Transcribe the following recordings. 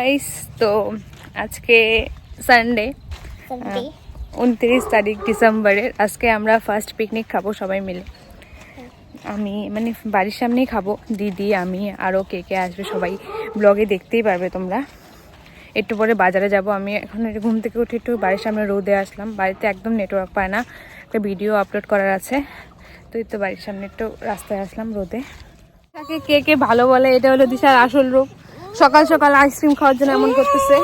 Guys, তো আজকে Sunday 29 তারিখ ডিসেম্বরের। আজকে আমরা ফার্স্ট পিকনিক খাবো সবাই মিলে। আমি মানে বাড়ির সামনেই খাবো, দিদি আমি আরও কে কে আসবে সবাই ব্লগে দেখতেই পারবে তোমরা। একটু পরে বাজারে যাব। আমি এখন ঘুম থেকে উঠে একটু বাড়ির সামনে রোদে আসলাম, বাড়িতে একদম নেটওয়ার্ক পায় না, একটা ভিডিও আপলোড করার আছে, তো এই তো বাড়ির সামনে একটু রাস্তায় আসলাম রোদে। তাকে কে কে ভালো বলে, এটা হলো দিশার আসল রূপ। সকাল সকাল আইসক্রিম খাওয়ার জন্য এমন করতেছে।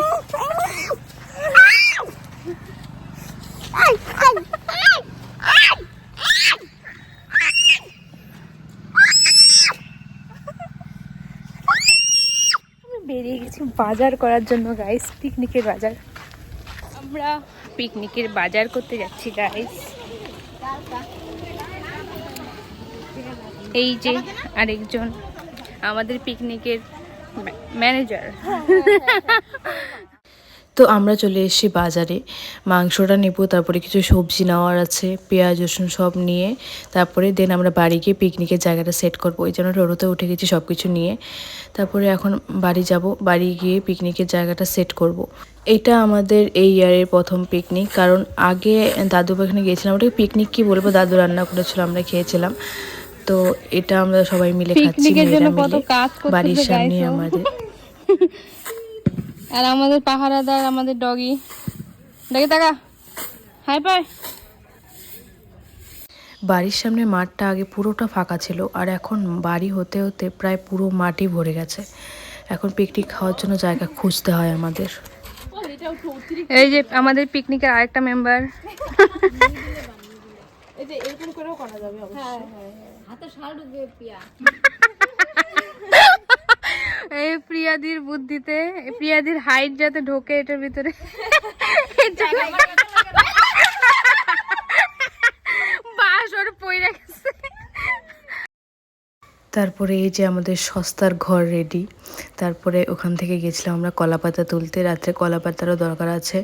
বেরিয়ে গেছি বাজার করার জন্য গাইস, পিকনিকের বাজার। আমরা পিকনিকের বাজার করতে যাচ্ছি গাইস। এই যে আরেকজন আমাদের পিকনিকের ম্যানেজার। তো আমরা চলে এসেছি বাজারে, মাংসটা নেব, তারপরে কিছু সবজি নেওয়ার আছে, পেঁয়াজ রসুন সব নিয়ে তারপরে দেন আমরা বাড়ি গিয়ে পিকনিকের জায়গাটা সেট করবো। ওই জন্য টোটোতে উঠে গেছি সব কিছু নিয়ে। তারপরে এখন বাড়ি যাব, বাড়ি গিয়ে পিকনিকের জায়গাটা সেট করব। এটা আমাদের এই ইয়ারের প্রথম পিকনিক, কারণ আগে দাদু এখানে গিয়েছিলাম। ওটাকে পিকনিক কি বলবো, দাদু রান্না করেছিল, আমরা খেয়েছিলাম। তো এটা আমরা সবাই মিলে খাচ্ছি বাড়ির সামনে আমাদের। আর আমাদের পাহারাদার আমাদের ডগি টাকা হাই পাই। বাড়ির সামনে মাঠটা আগে পুরোটা ফাঁকা ছিল, আর এখন বাড়ি হতে হতে প্রায় পুরো মাঠই ভরে গেছে। এখন পিকনিক খাওয়ার জন্য জায়গা খুঁজতে হয় আমাদের। এই যে আমাদের পিকনিকের আরেকটা মেম্বার। এই প্রিয়াদির বুদ্ধিতে, প্রিয়াদির হাইট যাতে ঢোকে এটার ভিতরে। বাস ওর পইরা গেছে। তারপরে এই যে আমাদের সস্তার ঘর রেডি। তারপরে ওখান থেকে গেছিলাম আমরা কলা পাতা তুলতে, রাত্রে কলা পাতারও দরকার আছে।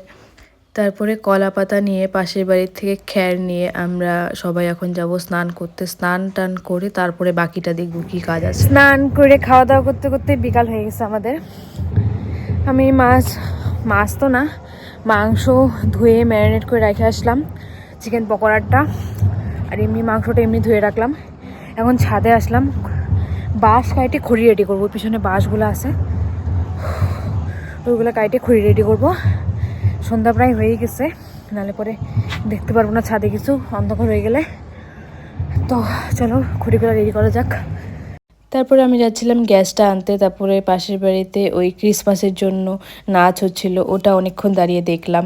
তারপরে কলা পাতা নিয়ে পাশের বাড়ির থেকে খ্যার নিয়ে আমরা সবাই এখন যাব স্নান করতে। স্নান টান করে তারপরে বাকিটা দেখব কি কাজ আছে। স্নান করে খাওয়া দাওয়া করতে করতে বিকাল হয়ে গেছে আমাদের। আমি মাছ তো না, মাংস ধুয়ে ম্যারিনেট করে রেখে আসলাম, চিকেন পকোড়াটা। আর এমনি মাংসটা এমনি ধুয়ে রাখলাম। এখন ছাদে আসলাম, বাঁশ কাইটে খড়ি রেডি করবো। পিছনে বাঁশগুলো আছে, ওইগুলো কাইটে খড়ি রেডি করবো। সন্ধ্যা প্রায় হয়ে গেছে, নাহলে পরে দেখতে পারবো না ছাদে কিছু, অন্ধকার হয়ে গেলে। তো চলো খড়িগুলো রেডি করা যাক। তারপরে আমি যাচ্ছিলাম গ্যাসটা আনতে। তারপরে পাশের বাড়িতে ওই ক্রিসমাসের জন্য নাচ হচ্ছিল, ওটা অনেকক্ষণ দাঁড়িয়ে দেখলাম।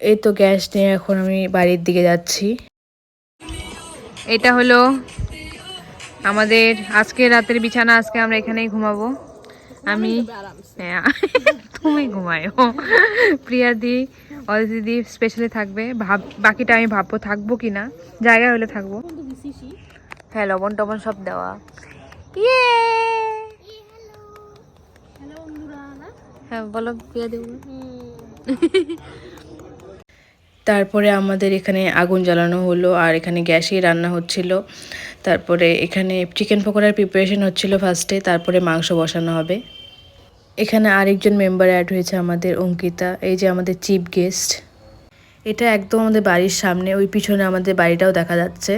এই তো গ্যাস নিয়ে এখন আমি বাড়ির দিকে যাচ্ছি। এটা হলো আমাদের আজকে রাতের বিছানা। আজকে আমরা এখানেই ঘুমাবো। আমি তুমি ঘুমায়ো, প্রিয়াদি অদিতি স্পেশালি থাকবে। বাকিটা আমি ভাববো থাকবো কিনা, জায়গা হলে থাকবো। হ্যাঁ, লবণ টবণ সব দেওয়া। ইয়ে হ্যাঁ বলো প্রিয়াদি। তারপরে আমাদের এখানে আগুন জ্বালানো হলো, আর এখানে গ্যাসেই রান্না হচ্ছিল। তারপরে এখানে চিকেন পকোড়ার প্রিপারেশন হচ্ছিল ফার্স্টে, তারপরে মাংস বসানো হবে। এখানে আরেকজন মেম্বার অ্যাড হয়েছে আমাদের, অঙ্কিতা। এই যে আমাদের চিফ গেস্ট। এটা একদম আমাদের বাড়ির সামনে, ওই পিছনে আমাদের বাড়িটাও দেখা যাচ্ছে।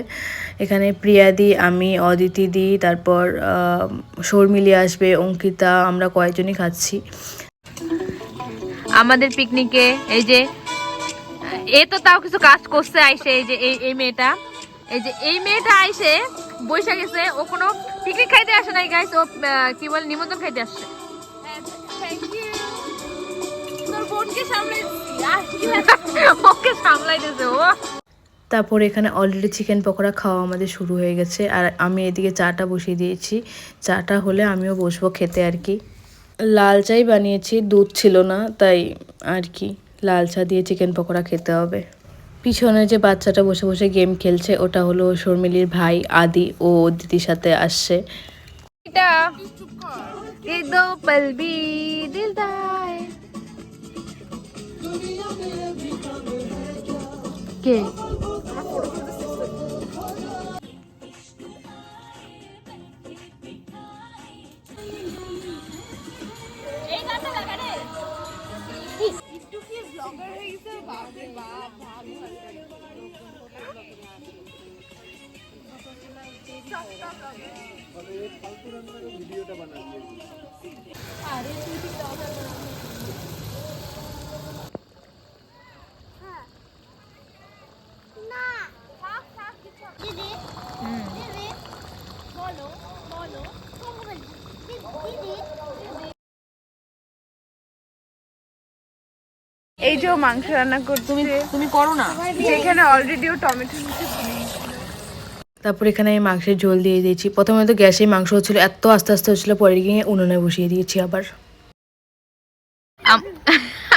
এখানে প্রিয়াদি, আমি, অদিতি দি, তারপর শর্মিলি আসবে, অঙ্কিতা, আমরা কয়েকজনই খাচ্ছি আমাদের পিকনিকে। এই যে এ তো তাও কিছু কাজ করছে আইসে। এই যে এই মেয়েটা, এই মেয়েটা আইসে বৈশা গেছে। ও কোনো পিকনিক খাইতে আসে নাই গাইস, ও কি বলে নিমন্ত্রণ খাইতে আসছে। ওকে সামলাইতেছে ও। তারপর এখানে অলরেডি চিকেন পকোড়া খাওয়া আমাদের শুরু হয়ে গেছে, আর আমি এদিকে চাটা বসিয়ে দিয়েছি। চাটা হলে আমিও বসবো খেতে আর কি। লাল চাই বানিয়েছি, দুধ ছিল না, তাই আর কি লাল চা দিয়ে চিকেন পকোড়া খেতে হবে। পিছনে যে বাচ্চাটা বসে বসে গেম খেলছে, ওটা হলো শর্মিলির ভাই আদি, ও দিদির সাথে আসছে। কে ভিডিওটা বানাবি এই যে ও মাংস রান্না করছে, তুমি করো না। যেখানে অলরেডি ও টমেটো নিচে তারপর এখানে আমি মাংসের ঝোল দিয়ে দিয়েছি। প্রথমে তো গ্যাসে মাংস হচ্ছিলো, এত আস্তে আস্তে হচ্ছিলো, পরে গিয়ে উনুনে বসিয়ে দিয়েছি আবার।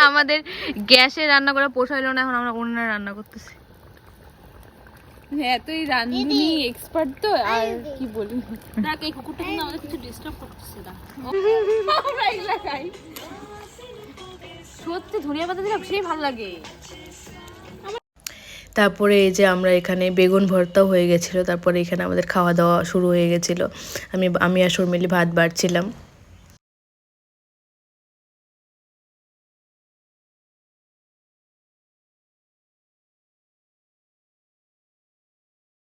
আমাদের গ্যাসে রান্না করে পোষাইলো না, এখন আমরা উনুনে রান্না করতেছি। হ্যাঁ তুই রান্নানি এক্সপার্ট তো, আর কি বলি। দেখ এই কুকুরটা কিন্তু আমাদের কিছু ডিস্টার্ব করতেছে না। আমরা এগুলা খাই। সত্যি ধনিয়া পাতা দিলে সেই ভালো লাগে। তারপরে এই যে আমরা এখানে বেগুন ভর্তাও হয়ে গেছিলো। তারপরে এখানে আমাদের খাওয়া দাওয়া শুরু হয়ে গেছিলো। আমি আর শর্মিলি ভাত বাড়ছিলাম।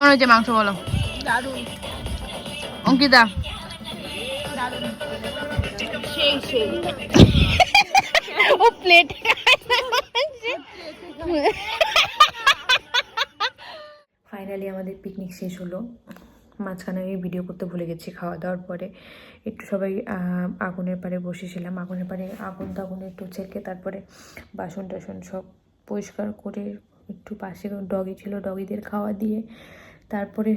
মনে হচ্ছে মাংস বলো। দারুণ অঙ্কিতা সেই সেই ও প্লেট ফাইনালি আমাদের পিকনিক শেষ হলো। মাঝখানে আমি ভিডিও করতে ভুলে গেছি। খাওয়া দাওয়ার পরে একটু সবাই আগুনের পাড়ে বসেছিলাম। আগুনের পাড়ে আগুন একটু ছেঁকে তারপরে বাসন টাসন সব পরিষ্কার করে একটু পাশে ডগি ছিল, ডগিদের খাওয়া দিয়ে তারপরে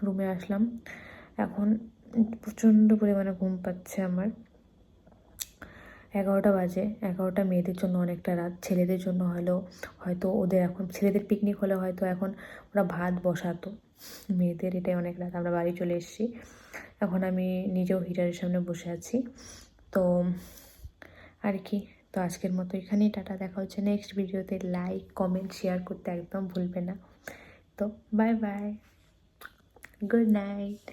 রুমে আসলাম। এখন প্রচণ্ড পরিমাণে ঘুম পাচ্ছে আমার। 11টা বাজে। 11টা মেয়েদের জন্য অনেকটা রাত, ছেলেদের জন্য হয়তো ওদের এখন ছেলেদের পিকনিক হলে হয়তো এখন ওরা ভাত বসাতো, মেয়েদের এটাই অনেক রাত। আমরা বাড়ি চলে এসেছি। এখন আমি নিজেও হিটারের সামনে বসে আছি। তো আর কি, তো আজকের মতো এখানেই টাটা। দেখা হচ্ছে নেক্সট ভিডিওতে। লাইক কমেন্ট শেয়ার করতে একদম ভুলবে না। তো বাই বাই, গুড নাইট।